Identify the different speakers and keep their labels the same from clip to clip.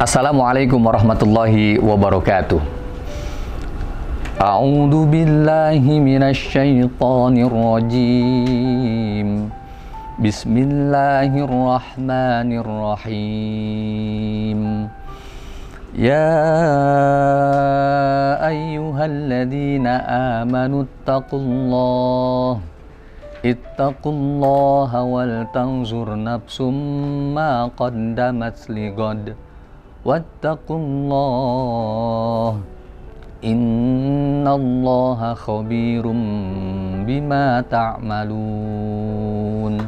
Speaker 1: Assalamualaikum warahmatullahi wabarakatuh. A'udzu billahi minasy syaithanir rajim. Bismillahirrahmanirrahim. Ya ayyuhalladzina amanu ittaqullaha wal tanzur nafsum ma qaddamat lighad. Wattaqullah innallaha khabirum bima ta'malun.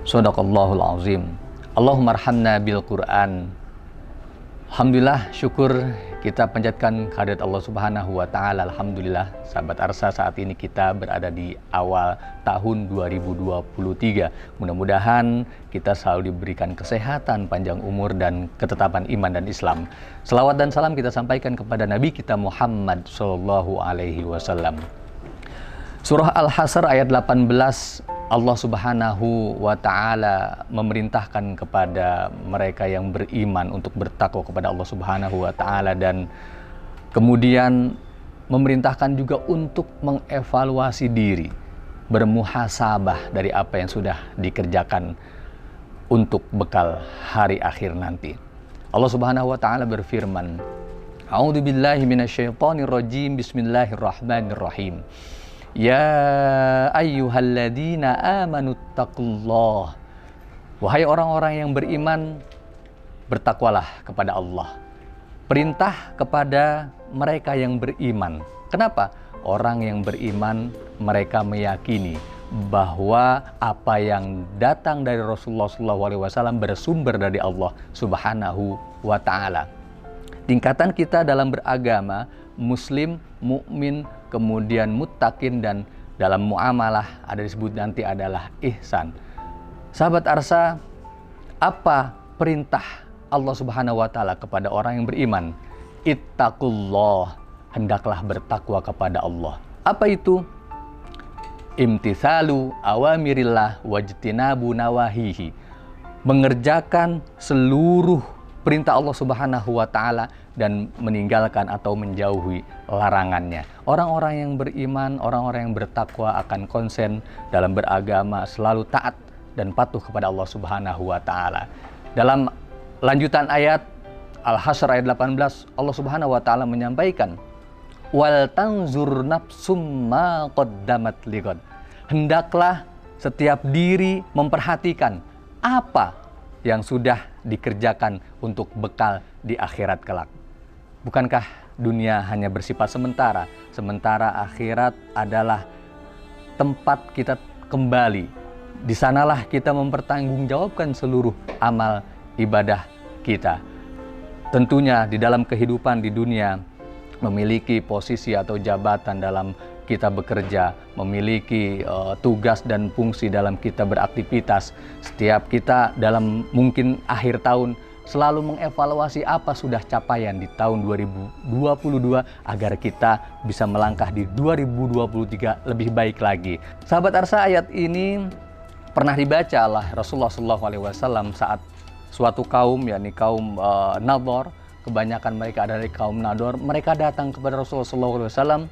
Speaker 1: Shadaqallahul azim. Allahumma arhamna bil Qur'an. Alhamdulillah, syukur kita panjatkan kehadirat Allah Subhanahu wa taala. Alhamdulillah, sahabat Arsa, saat ini kita berada di awal tahun 2023. Mudah-mudahan kita selalu diberikan kesehatan, panjang umur dan ketetapan iman dan Islam. Selawat dan salam kita sampaikan kepada Nabi kita Muhammad sallallahu alaihi wasallam. Surah Al-Hasr ayat 18, Allah Subhanahu wa ta'ala memerintahkan kepada mereka yang beriman untuk bertakwa kepada Allah Subhanahu wa ta'ala, dan kemudian memerintahkan juga untuk mengevaluasi diri, bermuhasabah dari apa yang sudah dikerjakan untuk bekal hari akhir nanti. Allah Subhanahu wa ta'ala berfirman, A'udzu billahi minasyaitonir rajim. Bismillahirrahmanirrahim. Ya ayyuhalladzina amanu taqullah. Wahai orang-orang yang beriman, bertakwalah kepada Allah. Perintah kepada mereka yang beriman. Kenapa? Orang yang beriman, mereka meyakini bahwa apa yang datang dari Rasulullah SAW bersumber dari Allah Subhanahu wa ta'ala. Tingkatan kita dalam beragama, muslim, mukmin, kemudian muttaqin, dan dalam muamalah ada disebut nanti adalah ihsan. Sahabat Arsa, apa perintah Allah Subhanahu wa taala kepada orang yang beriman? Ittaqullah, hendaklah bertakwa kepada Allah. Apa itu? Imtithalu awamirillah wajtinabu nawahihi. Mengerjakan seluruh perintah Allah Subhanahu wa ta'ala dan meninggalkan atau menjauhi larangannya. Orang-orang yang beriman, orang-orang yang bertakwa akan konsen dalam beragama, selalu taat dan patuh kepada Allah Subhanahu wa ta'ala. Dalam lanjutan ayat Al-Hasr ayat 18, Allah Subhanahu wa ta'ala menyampaikan, wal tanzur nafsum ma qaddamat lighad. Hendaklah setiap diri memperhatikan apa yang sudah dikerjakan untuk bekal di akhirat kelak. Bukankah dunia hanya bersifat sementara, sementara akhirat adalah tempat kita kembali. Di sanalah kita mempertanggungjawabkan seluruh amal ibadah kita. Tentunya di dalam kehidupan di dunia, memiliki posisi atau jabatan dalam kita bekerja, memiliki tugas dan fungsi dalam kita beraktivitas. Setiap kita dalam mungkin akhir tahun selalu mengevaluasi apa sudah capaian di tahun 2022 agar kita bisa melangkah di 2023 lebih baik lagi. Sahabat Arsa, ayat ini pernah dibaca oleh Rasulullah SAW saat suatu kaum, yakni kaum Nador, kebanyakan mereka dari kaum Nador, mereka datang kepada Rasulullah SAW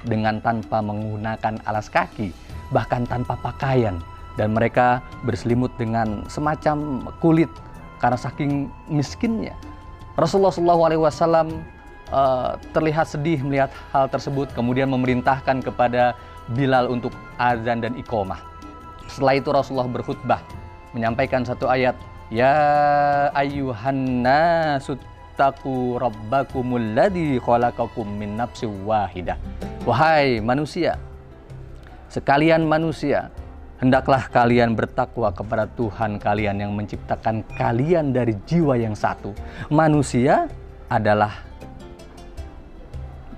Speaker 1: dengan tanpa menggunakan alas kaki, bahkan tanpa pakaian, dan mereka berselimut dengan semacam kulit karena saking miskinnya. Rasulullah SAW terlihat sedih melihat hal tersebut, kemudian memerintahkan kepada Bilal untuk azan dan iqamah. Setelah itu Rasulullah berkhutbah menyampaikan satu ayat, Ya ayyuhan nasu taqu rabbakumul ladzi khalaqakum min nafsin wahidah. Wahai manusia, sekalian manusia, hendaklah kalian bertakwa kepada Tuhan kalian yang menciptakan kalian dari jiwa yang satu. Manusia adalah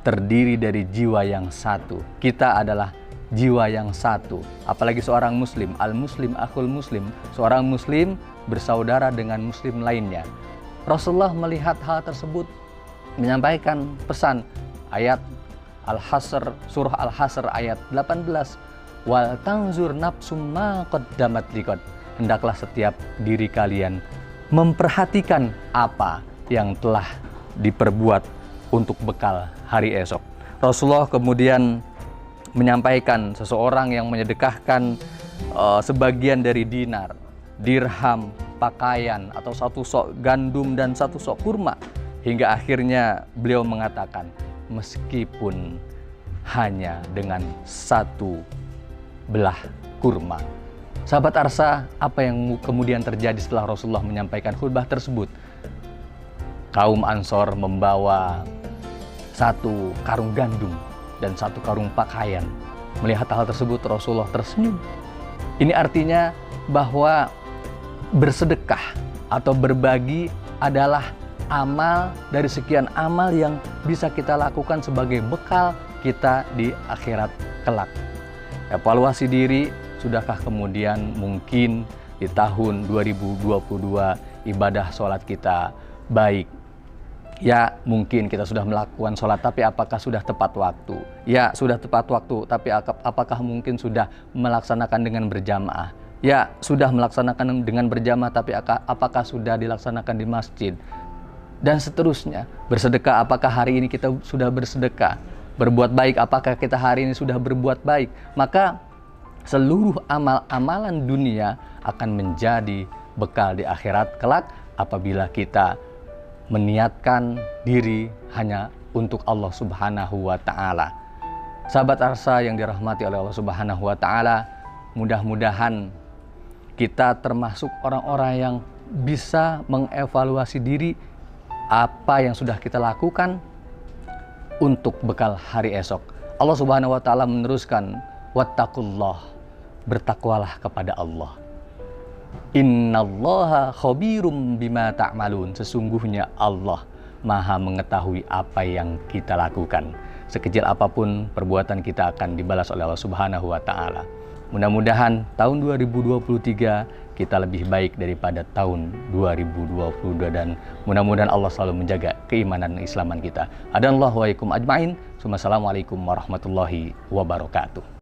Speaker 1: terdiri dari jiwa yang satu. Kita adalah jiwa yang satu. Apalagi seorang muslim, al-muslim akhul muslim. Seorang muslim bersaudara dengan muslim lainnya. Rasulullah melihat hal tersebut, menyampaikan pesan ayat Al-Hasr, surah Al-Hasr ayat 18, wal tanzur nafsum ma qaddamat liqad. Hendaklah setiap diri kalian memperhatikan apa yang telah diperbuat untuk bekal hari esok. Rasulullah kemudian menyampaikan seseorang yang menyedekahkan sebagian dari dinar, dirham, pakaian, atau satu sok gandum dan satu sok kurma, hingga akhirnya beliau mengatakan, meskipun hanya dengan satu belah kurma. Sahabat Arsa, apa yang kemudian terjadi setelah Rasulullah menyampaikan khutbah tersebut? Kaum Ansor membawa satu karung gandum dan satu karung pakaian. Melihat hal tersebut, Rasulullah tersenyum. Ini artinya bahwa bersedekah atau berbagi adalah amal dari sekian amal yang bisa kita lakukan sebagai bekal kita di akhirat kelak. Evaluasi diri, sudahkah kemudian mungkin di tahun 2022 ibadah sholat kita baik? Ya, mungkin kita sudah melakukan sholat, tapi apakah sudah tepat waktu? Ya, sudah tepat waktu, tapi apakah mungkin sudah melaksanakan dengan berjamaah? Ya, sudah melaksanakan dengan berjamaah, tapi apakah sudah dilaksanakan di masjid? Dan seterusnya. Bersedekah, apakah hari ini kita sudah bersedekah? Berbuat baik, apakah kita hari ini sudah berbuat baik? Maka seluruh amal-amalan dunia akan menjadi bekal di akhirat kelak apabila kita meniatkan diri hanya untuk Allah Subhanahu wa Ta'ala. Sahabat Arsa yang dirahmati oleh Allah Subhanahu wa Ta'ala, mudah-mudahan kita termasuk orang-orang yang bisa mengevaluasi diri apa yang sudah kita lakukan untuk bekal hari esok. Allah Subhanahu wa Ta'ala meneruskan, wattaqullah, bertakwalah kepada Allah. Innallaha khabirum bima ta'malun. Sesungguhnya Allah Maha mengetahui apa yang kita lakukan. Sekecil apapun perbuatan kita akan dibalas oleh Allah Subhanahu wa Ta'ala. Mudah-mudahan tahun 2023 kita lebih baik daripada tahun 2022, dan mudah-mudahan Allah selalu menjaga keimanan dan keislaman kita. Hadanallahu wa iyyakum ajmain. Wassalamualaikum warahmatullahi wabarakatuh.